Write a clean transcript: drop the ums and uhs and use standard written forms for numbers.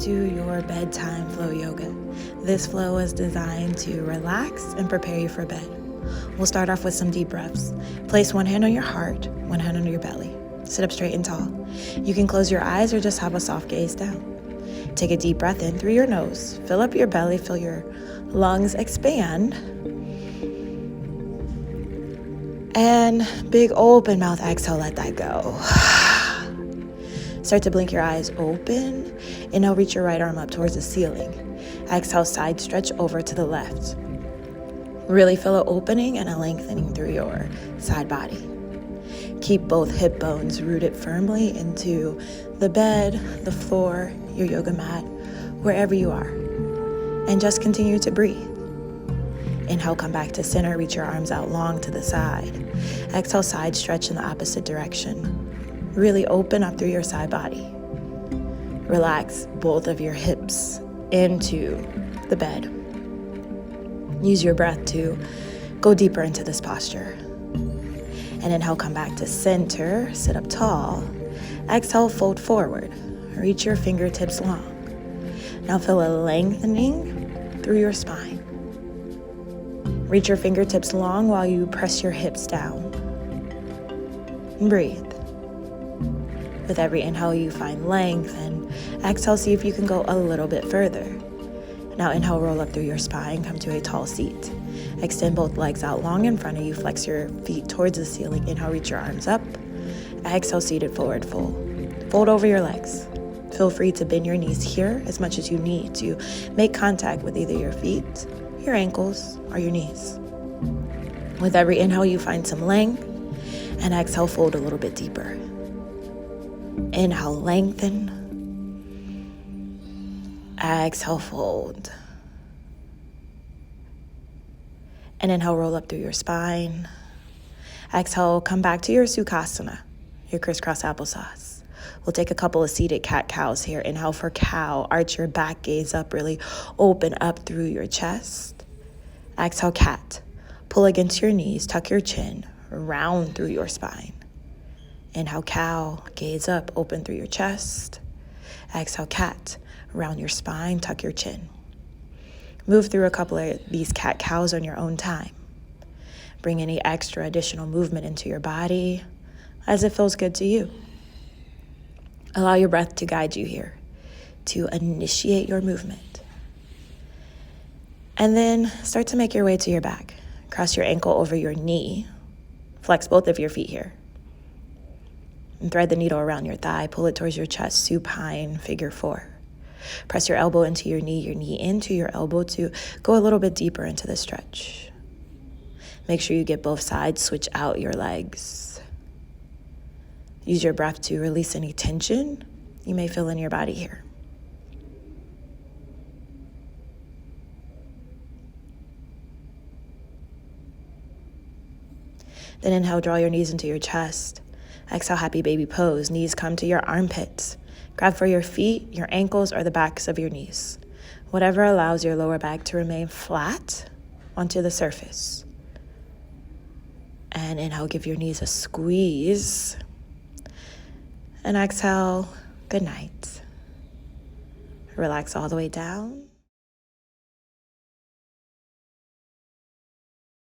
to your bedtime flow yoga. This flow is designed to relax and prepare you for bed. We'll start off with some deep breaths. Place one hand on your heart, one hand on your belly. Sit up straight and tall. You can close your eyes or just have a soft gaze down. Take a deep breath in through your nose. Fill up your belly, feel your lungs expand. And big open mouth exhale, let that go. Start to blink your eyes open. Inhale, reach your right arm up towards the ceiling. Exhale, side stretch over to the left. Really feel an opening and a lengthening through your side body. Keep both hip bones rooted firmly into the bed, the floor, your yoga mat, wherever you are. And just continue to breathe. Inhale, come back to center, reach your arms out long to the side. Exhale, side stretch in the opposite direction. Really open up through your side body. Relax both of your hips into the bed. Use your breath to go deeper into this posture. And inhale, come back to center, sit up tall. Exhale, fold forward. Reach your fingertips long. Now feel a lengthening through your spine. Reach your fingertips long while you press your hips down. And breathe. With every inhale, you find length, and exhale, see if you can go a little bit further. Now inhale, roll up through your spine, come to a tall seat. Extend both legs out long in front of you, flex your feet towards the ceiling. Inhale, reach your arms up. Exhale, seated forward fold. Fold over your legs. Feel free to bend your knees here as much as you need to make contact with either your feet, your ankles, or your knees. With every inhale, you find some length, and exhale, fold a little bit deeper. Inhale, lengthen. Exhale, fold. And inhale, roll up through your spine. Exhale, come back to your Sukhasana, your crisscross applesauce. We'll take a couple of seated cat-cows here. Inhale for cow. Arch your back, gaze up, really open up through your chest. Exhale, cat. Pull against your knees, tuck your chin, round through your spine. Inhale, cow, gaze up, open through your chest. Exhale, cat, round your spine, tuck your chin. Move through a couple of these cat-cows on your own time. Bring any extra additional movement into your body as it feels good to you. Allow your breath to guide you here, to initiate your movement. And then start to make your way to your back. Cross your ankle over your knee. Flex both of your feet here. And thread the needle around your thigh. Pull it towards your chest, supine, figure 4. Press your elbow into your knee into your elbow to go a little bit deeper into the stretch. Make sure you get both sides, switch out your legs. Use your breath to release any tension you may feel in your body here. Then inhale, draw your knees into your chest. Exhale, happy baby pose. Knees come to your armpits. Grab for your feet, your ankles, or the backs of your knees. Whatever allows your lower back to remain flat onto the surface. And inhale, give your knees a squeeze. And exhale, good night. Relax all the way down.